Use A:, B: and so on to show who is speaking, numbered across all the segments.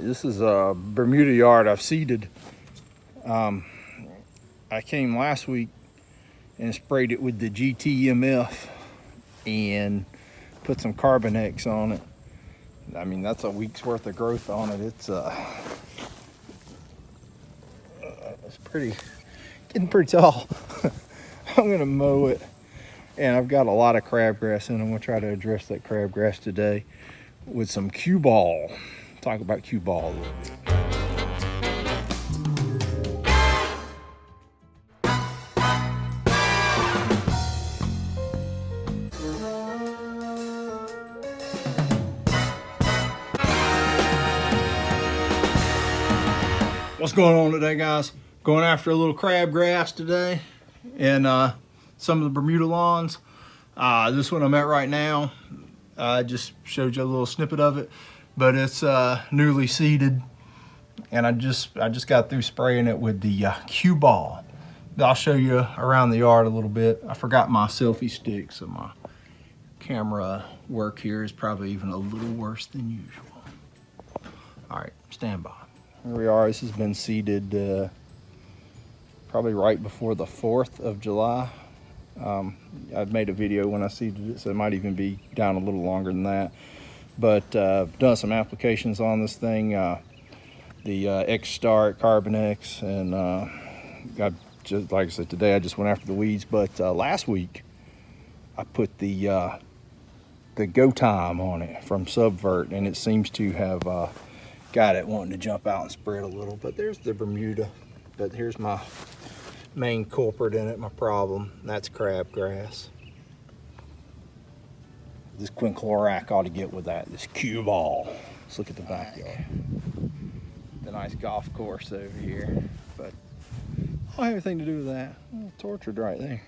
A: This is a Bermuda yard I've seeded. I came last week and sprayed it with the GTMF and put some Carbonex on it. I mean, that's a week's worth of growth on it. It's getting pretty tall. I'm gonna mow it, and I've got a lot of crabgrass in. I'm gonna try to address that crabgrass today with some cue ball. Talk about cue ball a little bit. What's going on today, guys? Going after a little crabgrass today and some of the Bermuda lawns. This one I'm at right now, I just showed you a little snippet of it, but it's newly seeded, and I just got through spraying it with the cue ball. I'll show you around the yard a little bit. I forgot my selfie stick, so my camera work here is probably even a little worse than usual. All right, stand by. Here we are. This has been seeded probably right before the 4th of July. I've made a video when I seeded it, so it might even be down a little longer than that. But I've done some applications on this thing, the X-Start, Carbonex, and I just, like I said, today I just went after the weeds. But last week I put the Go Time on it from Subvert, and it seems to have got it wanting to jump out and spread a little. But there's the Bermuda. But here's my main culprit in it, my problem. That's crabgrass. This quinclorac ought to get with that, this cue ball. Let's look at the backyard. The nice golf course over here. But I don't have anything to do with that. Oh, tortured right there.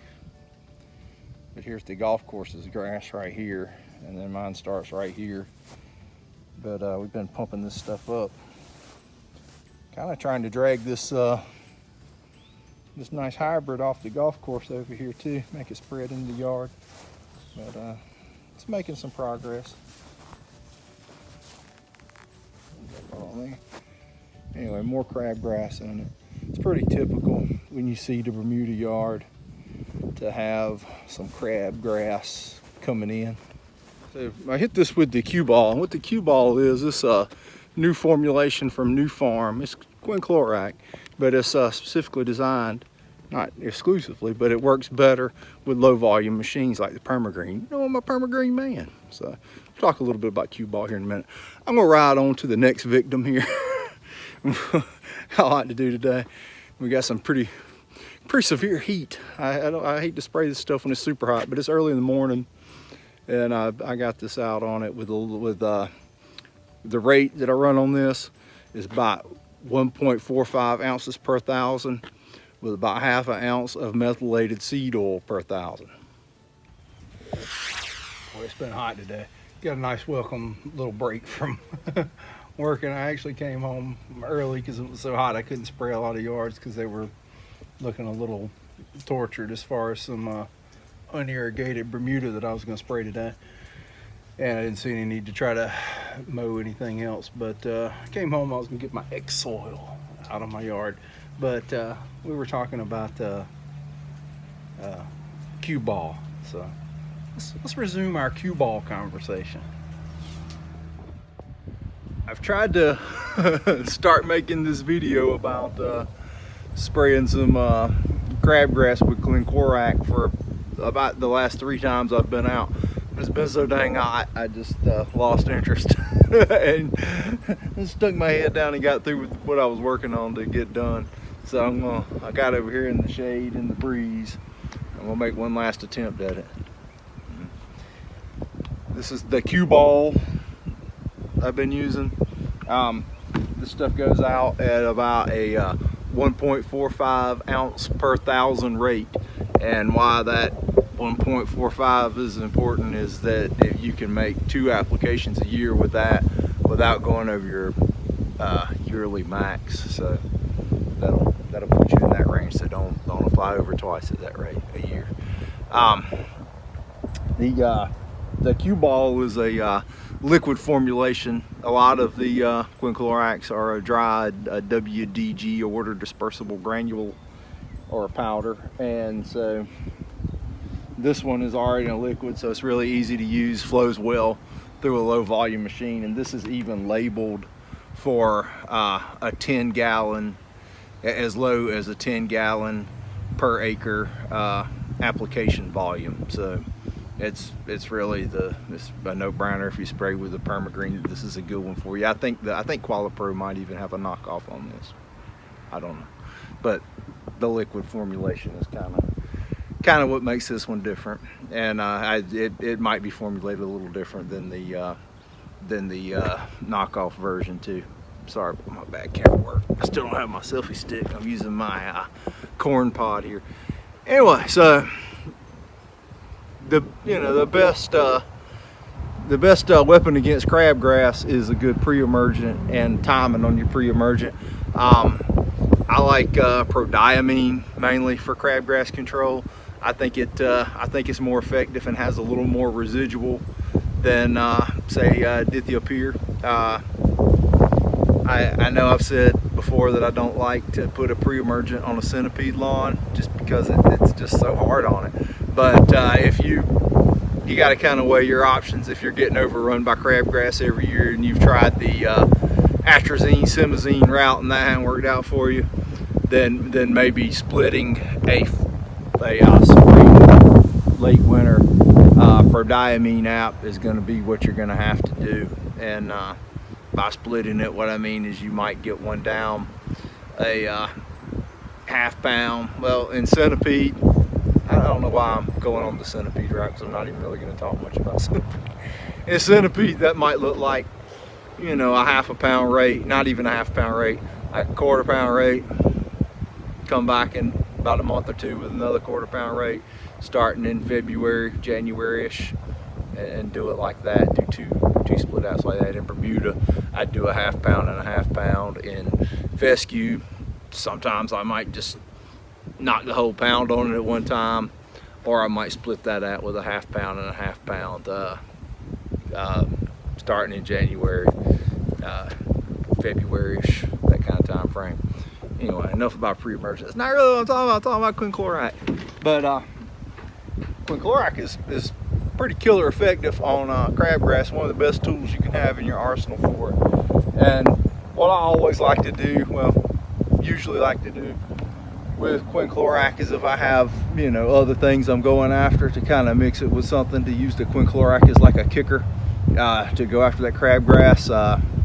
A: But here's the golf course's grass right here, and then mine starts right here. But we've been pumping this stuff up. Kind of trying to drag this this nice hybrid off the golf course over here too, make it spread in the yard. But it's making some progress. Anyway, more crabgrass in it. It's pretty typical when you see the Bermuda yard to have some crabgrass coming in. So I hit this with the cue ball, and what the cue ball is, this new formulation from New Farm. It's quinclorac, but it's specifically designed, not exclusively, but it works better with low volume machines like the Permagreen. You know, I'm a Permagreen man. So we'll talk a little bit about cue ball here in a minute. I'm gonna ride on to the next victim here. I like to do today. We got some pretty severe heat. I hate to spray this stuff when it's super hot, but it's early in the morning. And I got this out on it with the rate that I run on this is about 1.45 ounces per 1,000 with about half an ounce of methylated seed oil per 1,000. Well, it's been hot today. Got a nice welcome little break from working. I actually came home early because it was so hot I couldn't spray a lot of yards because they were looking a little tortured as far as some unirrigated Bermuda that I was going to spray today, and I didn't see any need to try to mow anything else. But I came home, I was going to get my X soil out of my yard, but we were talking about cue ball, so let's resume our cue ball conversation. I've tried to start making this video about spraying some crabgrass with quinclorac for about the last 3 times I've been out. It's been so dang hot, I just lost interest and stuck my head down and got through with what I was working on to get done. So I got over here in the shade and the breeze. I'm gonna make one last attempt at it. This is the cue ball I've been using. This stuff goes out at about a 1.45 ounce per 1,000 rate. And why that 1.45 is important is that if you can make 2 applications a year with that without going over your yearly max. So that'll put you in that range. So don't apply over twice at that rate a year. the cue ball is a liquid formulation. A lot of the quincloracs are a dry WDG, order dispersible granule or a powder, and so this one is already in a liquid, so it's really easy to use, flows well through a low volume machine. And this is even labeled for a 10 gallon, as low as a 10 gallon per acre application volume. So it's really it's a no-brainer. If you spray with the permagreen, this is a good one for you. I think Qualipro might even have a knockoff on this. I don't know, but the liquid formulation is kind of what makes this one different, and it might be formulated a little different than the knockoff version too. Sorry, my bad camera work. I still don't have my selfie stick. I'm using my corn pod here. Anyway, so the best weapon against crabgrass is a good pre-emergent and timing on your pre-emergent. I like prodiamine mainly for crabgrass control. I think it's more effective and has a little more residual than say dithiopyr. I know I've said before that I don't like to put a pre-emergent on a centipede lawn just because it's just so hard on it. But if you got to kind of weigh your options. If you're getting overrun by crabgrass every year and you've tried the atrazine, simazine route and that hasn't worked out for you, then maybe splitting a spring, late winter prodiamine app is going to be what you're going to have to do. And by splitting it, what I mean is you might get one down a half pound. Well, in centipede, I don't know why I'm going on the centipede route, because I'm not even really going to talk much about centipede. In centipede, that might look like, a half a pound rate, not even a half a pound rate, like a quarter pound rate. Come back in about a month or two with another quarter pound rate, starting in February, January-ish, and do it like that. Do two split outs like that. In Bermuda, I'd do a half pound and a half pound. In fescue, sometimes I might just knock the whole pound on it at one time, or I might split that out with a half pound and a half pound, starting in January, February-ish, that kind of time frame. Anyway, enough about pre-emergent. It's not really what I'm talking about. I'm talking about quinclorac. But quinclorac is pretty killer effective on crabgrass. One of the best tools you can have in your arsenal for it. And what I always like to do, usually like to do with quinclorac is, if I have other things I'm going after, to kind of mix it with something, to use the quinclorac as like a kicker to go after that crabgrass.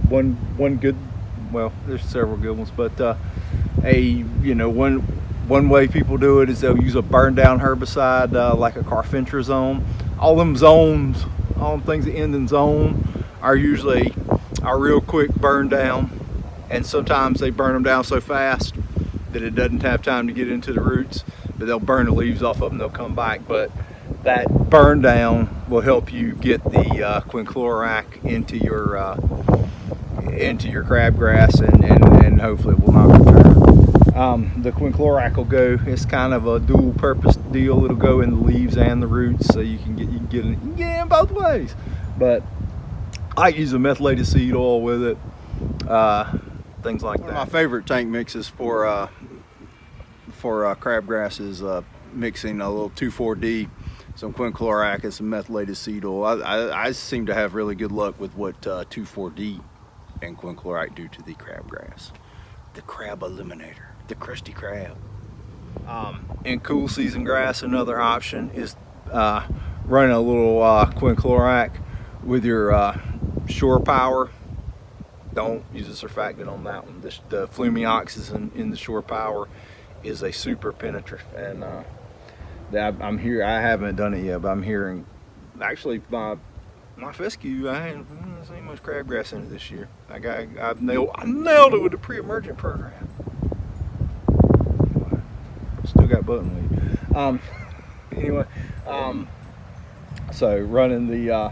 A: One good, well, there's several good ones, but one way people do it is they'll use a burn down herbicide like a carfentrazone. All them things that end in zone are usually a real quick burn down, and sometimes they burn them down so fast that it doesn't have time to get into the roots, but they'll burn the leaves off of them, they'll come back. But that burn down will help you get the quinclorac into your crabgrass, and hopefully it will not return. The quinclorac will go, it's kind of a dual purpose deal. It'll go in the leaves and the roots, so you can get it in both ways. But I use a methylated seed oil with it, things like that. One of my favorite tank mixes for crabgrass is mixing a little 2,4-D, some quinclorac, and some methylated seed oil. I seem to have really good luck with what 2,4-D and quinclorac do to the crabgrass. The crab eliminator, the crusty crab. In cool season grass, another option is running a little quinclorac with your Shore Power. Don't use a surfactant on that one. The flumioxazin in the Shore Power is a super penetrant, and I haven't done it yet, but I'm hearing, actually, my fescue, I ain't seen much crabgrass in it this year. I nailed it with the pre-emergent program. Still got button leaf. Anyway, so running the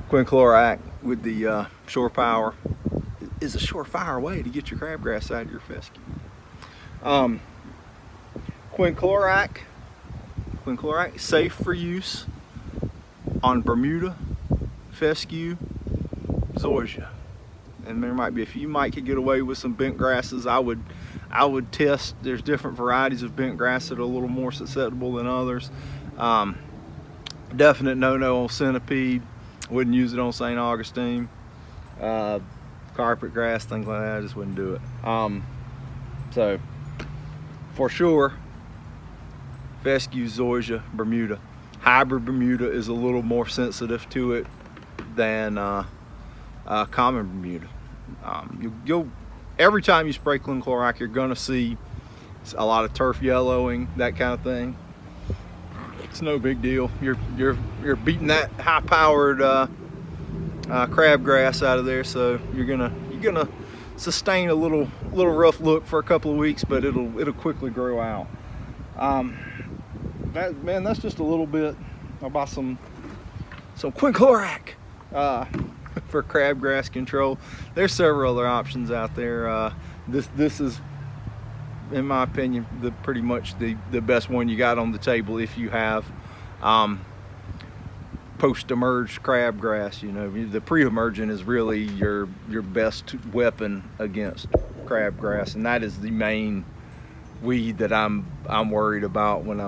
A: quinclorac with the Shore Power is a surefire way to get your crabgrass out of your fescue. Quinclorac, safe for use on Bermuda fescue, zoysia. And there might be a few, you might could get away with some bent grasses. I would test, there's different varieties of bent grass that are a little more susceptible than others. Definite no-no on centipede. Wouldn't use it on St. Augustine. Carpet grass, things like that, I just wouldn't do it. So for sure, fescue, zoysia, Bermuda. Hybrid Bermuda is a little more sensitive to it than common Bermuda. You'll every time you spray Quinclorac, you're gonna see a lot of turf yellowing, that kind of thing. It's no big deal. You're beating that high-powered crabgrass out of there, so you're gonna sustain a little rough look for a couple of weeks, but it'll quickly grow out. That's just a little bit about some Quinclorac for crabgrass control. There's several other options out there. This is, in my opinion, pretty much the best one you got on the table if you have post-emerged crabgrass. You know, the pre-emergent is really your best weapon against crabgrass, and that is the main weed that I'm worried about when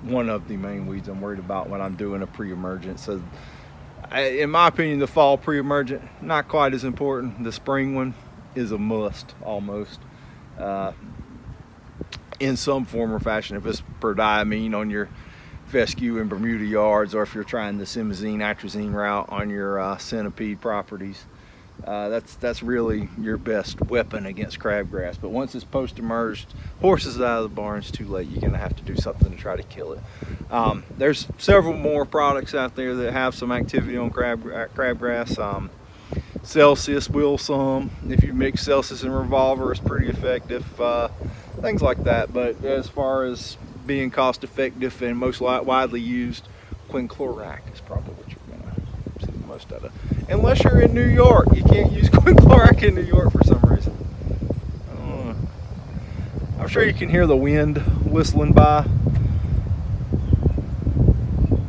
A: one of the main weeds I'm worried about when I'm doing a pre-emergent. So in my opinion, the fall pre-emergent, not quite as important. The spring one is a must, almost, in some form or fashion. If it's prodiamine on your fescue and Bermuda yards, or if you're trying the simazine, atrazine route on your centipede properties, that's really your best weapon against crabgrass. But once it's post-emerged, horses out of the barn, it's too late. You're gonna have to do something to try to kill it. There's several more products out there that have some activity on crabgrass. Celsius will some. If you mix Celsius and Revolver, it's pretty effective. Things like that. But as far as being cost effective and most widely used, Quinclorac is probably what you're gonna see the most out of. Unless you're in New York, you can't use Quinclorac in New York for some reason. I'm sure you can hear the wind whistling by.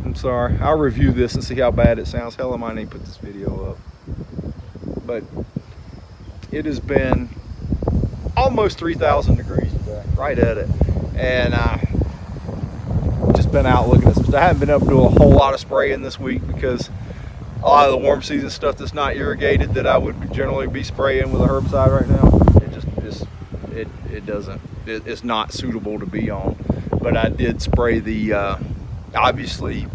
A: I'm sorry. I'll review this and see how bad it sounds. Hell, I might need to put this video up. But it has been almost 3,000 degrees today, right at it. And just been out looking at some stuff. I haven't been able to do a whole lot of spraying this week because a lot of the warm season stuff that's not irrigated that I would generally be spraying with a herbicide right now, it's not suitable to be on. But I did spray the obviously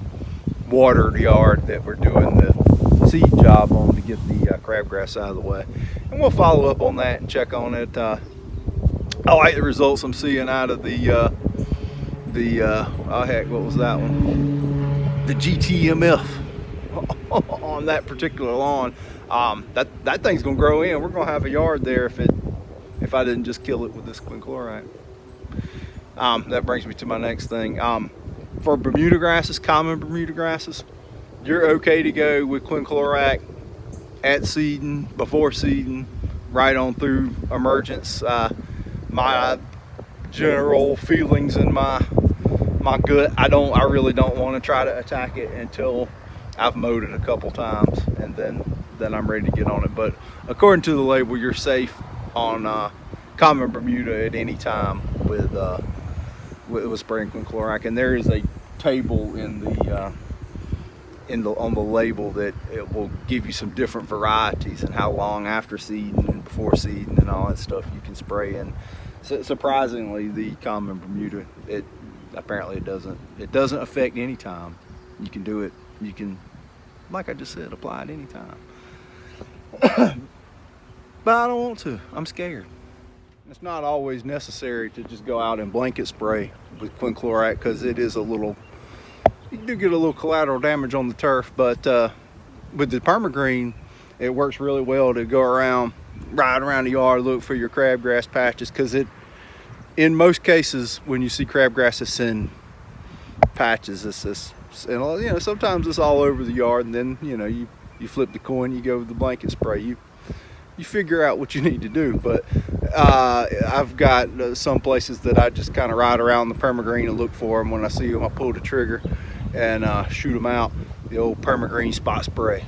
A: watered yard that we're doing the seed job on to get the crabgrass out of the way, and we'll follow up on that and check on it. I like the results I'm seeing out of the oh heck, what was that one? The GTMF on that particular lawn. That thing's gonna grow in. We're gonna have a yard there if I didn't just kill it with this Quinclorac. That brings me to my next thing. For Bermuda grasses, common Bermuda grasses, you're okay to go with Quinclorac at seeding, before seeding, right on through emergence. My general feelings in my gut, I really don't want to try to attack it until I've mowed it a couple times, and then I'm ready to get on it. But according to the label, you're safe on common Bermuda at any time with spraying Quinclorac. And there is a table on the label that it will give you some different varieties and how long after seeding and before seeding and all that stuff you can spray. And surprisingly, the common Bermuda, apparently it doesn't affect any time. You can do it. You can, like I just said, apply it any time. But I don't want to. I'm scared. It's not always necessary to just go out and blanket spray with Quinclorac, because it is you do get a little collateral damage on the turf. But with the permagreen, it works really well to go around, ride around the yard, look for your crabgrass patches, because in most cases when you see crabgrass, it's in patches. And sometimes it's all over the yard, and then you flip the coin, you go with the blanket spray. You figure out what you need to do. But I've got some places that I just kind of ride around the permagreen and look for them. When I see them, I pull the trigger and shoot them out. The old permagreen spot spray.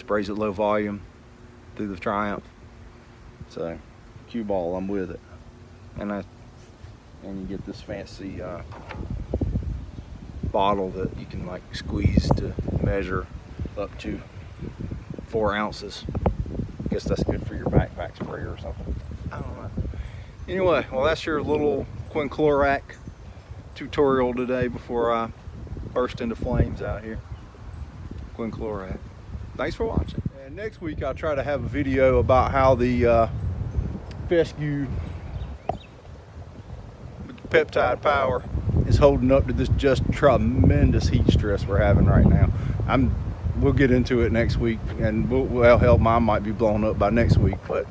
A: sprays at low volume through the Triumph. So cue ball, I'm with it. And you get this fancy bottle that you can like squeeze to measure up to 4 ounces. I guess that's good for your backpack sprayer or something. I don't know. Anyway, well, that's your little quinclorac tutorial today before I burst into flames out here. Quinclorac. Thanks for watching. And next week I'll try to have a video about how the fescue with the peptide power is holding up to this just tremendous heat stress we're having right now. We'll get into it next week, and well, hell, mine might be blown up by next week, but